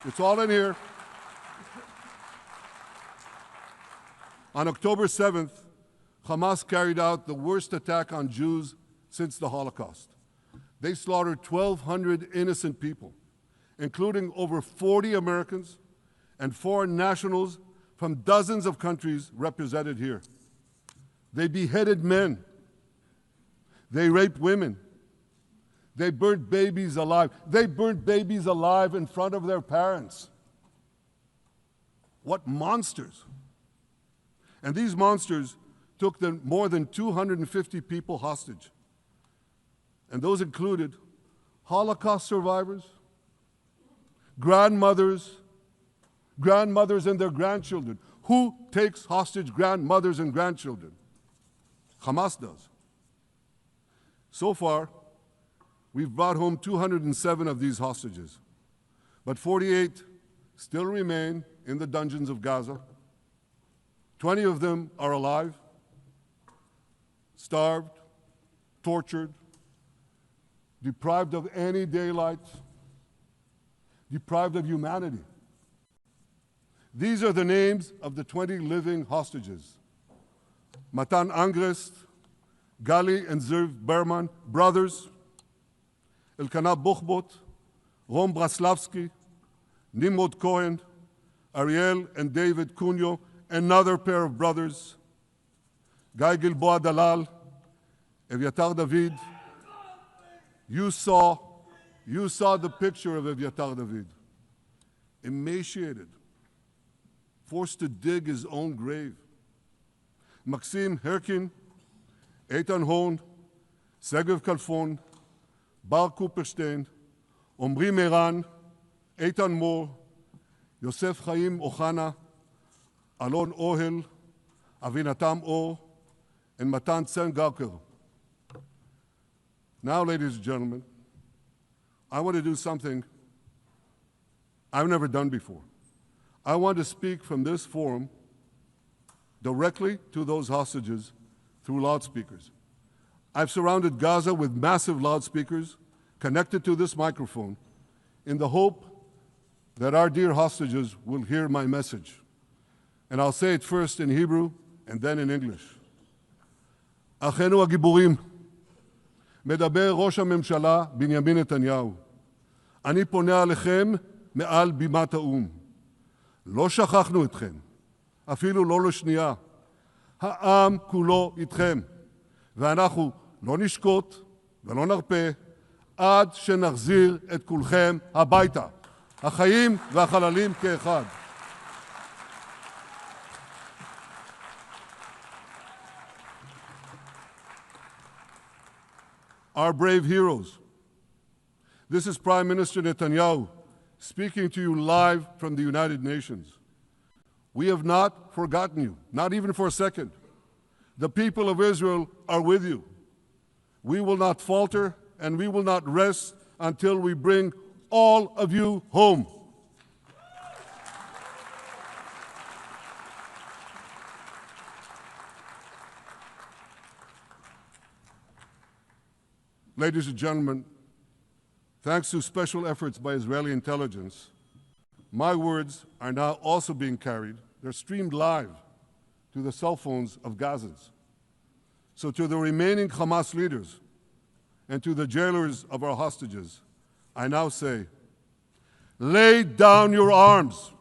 It's all in here. On October 7th, Hamas carried out the worst attack on Jews since the Holocaust. They slaughtered 1,200 innocent people, including over 40 Americans and foreign nationals from dozens of countries represented here. They beheaded men. They raped women. They burnt babies alive. They burnt babies alive in front of their parents. What monsters. And these monsters took more than 250 people hostage. And those included Holocaust survivors, grandmothers and their grandchildren. Who takes hostage grandmothers and grandchildren? Hamas does. So far, we've brought home 207 of these hostages, but 48 still remain in the dungeons of Gaza. 20 of them are alive, starved, tortured, deprived of any daylight, deprived of humanity. These are the names of the 20 living hostages. Matan Angrest, Gali and Zerv Berman, brothers, Elkanah Buchbot, Rom Braslavsky, Nimrod Cohen, Ariel and David Cunyo, another pair of brothers, Guy Gilboa Dalal, Eviatar David. You saw the picture of Eviatar David, emaciated, forced to dig his own grave. Maxim Herkin, Eitan Horn, Segev Kalfon, Bar Kupperstein, Omri Meran, Eitan Moore, Yosef Chaim Ochana, Alon Ohel, Avinatam Or, and Matan Tsengarker. Now, ladies and gentlemen, I want to do something I've never done before. I want to speak from this forum directly to those hostages through loudspeakers. I've surrounded Gaza with massive loudspeakers connected to this microphone in the hope that our dear hostages will hear my message. And I'll say it first in Hebrew and then in English. אחינו הגיבורים, מדבר ראש הממשלה בנימין נתניהו. אני פונה עליכם מעל בימת האו"ם. לא שכחנו אתכם, אפילו לא לשנייה. העם כולו איתכם, ואנחנו לא נשקוט ולא נרפה עד שנחזיר את כולכם הביתה, החיים והחללים כאחד. Our brave heroes. This is Prime Minister Netanyahu speaking to you live from the United Nations. We have not forgotten you, not even for a second. The people of Israel are with you. We will not falter and we will not rest until we bring all of you home. Ladies and gentlemen, thanks to special efforts by Israeli intelligence, my words are now also being carried. They're streamed live to the cell phones of Gazans. So to the remaining Hamas leaders and to the jailers of our hostages, I now say, lay down your arms.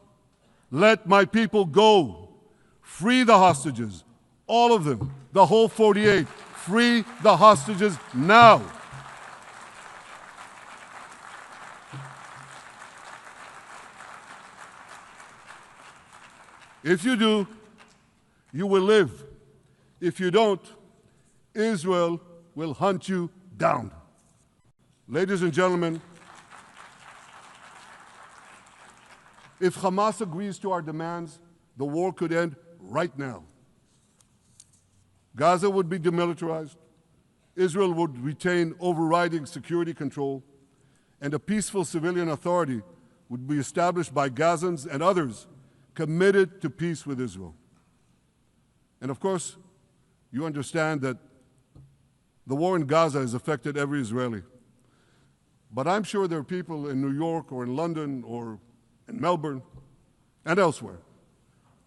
Let my people go. Free the hostages, all of them, the whole 48. Free the hostages now. If you do, you will live. If you don't, Israel will hunt you down. Ladies and gentlemen, if Hamas agrees to our demands, the war could end right now. Gaza would be demilitarized, Israel would retain overriding security control, and a peaceful civilian authority would be established by Gazans and others committed to peace with Israel. And of course, you understand that the war in Gaza has affected every Israeli. But I'm sure there are people in New York or in London or and Melbourne and elsewhere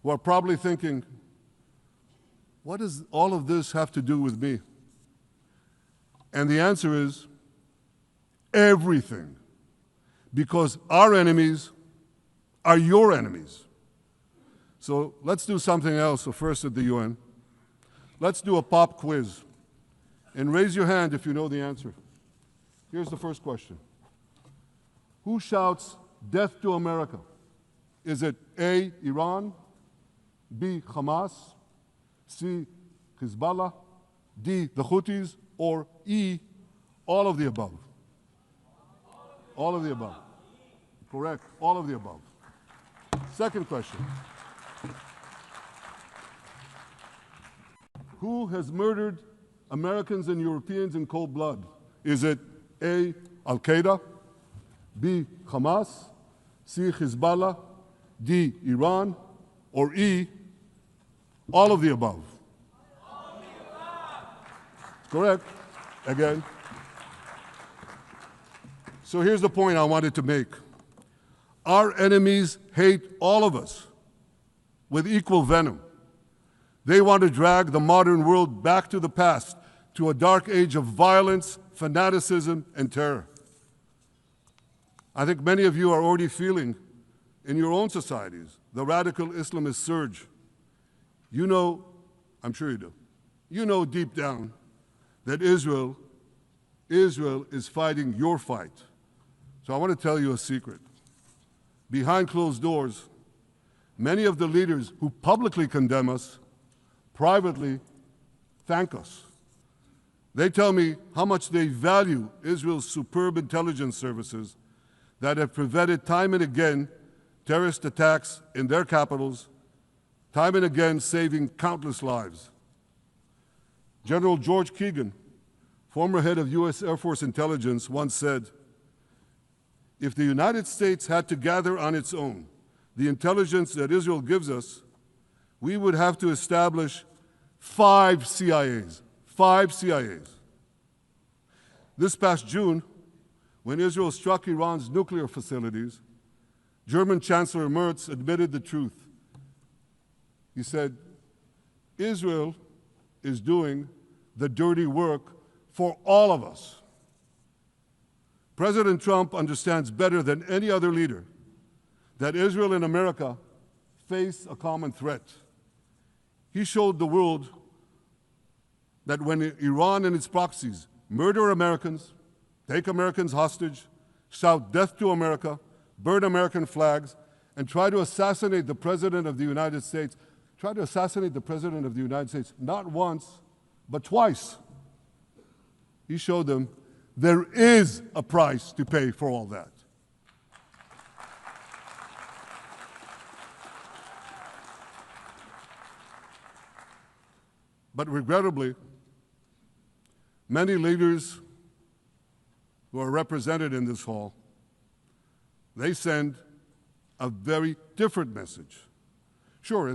who are probably thinking, what does all of this have to do with me? And the answer is everything, because our enemies are your enemies. So let's do something else. So first at the UN, let's do a pop quiz. And raise your hand if you know the answer. Here's the first question. Who shouts death to America? Is it A, Iran, B, Hamas, C, Hezbollah, D, the Houthis, or E, all of the above? All of the above. Correct, all of the above. Second question. Who has murdered Americans and Europeans in cold blood? Is it A, Al-Qaeda, B, Hamas, C, Hezbollah, D, Iran, or E, all of the above? All of the above. Correct. Again. So here's the point I wanted to make. Our enemies hate all of us with equal venom. They want to drag the modern world back to the past, to a dark age of violence, fanaticism, and terror. I think many of you are already feeling in your own societies the radical Islamist surge. You know, I'm sure you do, you know deep down that Israel is fighting your fight. So I want to tell you a secret. Behind closed doors, many of the leaders who publicly condemn us privately thank us. They tell me how much they value Israel's superb intelligence services that have prevented time and again terrorist attacks in their capitals, time and again saving countless lives. General George Keegan, former head of U.S. Air Force intelligence, once said, if the United States had to gather on its own the intelligence that Israel gives us, we would have to establish 5 CIAs. 5 CIAs. This past June, when Israel struck Iran's nuclear facilities, German Chancellor Merz admitted the truth. He said, Israel is doing the dirty work for all of us. President Trump understands better than any other leader that Israel and America face a common threat. He showed the world that when Iran and its proxies murder Americans, take Americans hostage, shout death to America, burn American flags, and try to assassinate the President of the United States, not once, but twice. He showed them there is a price to pay for all that. But regrettably, many leaders who are represented in this hall, they send a very different message. Sure,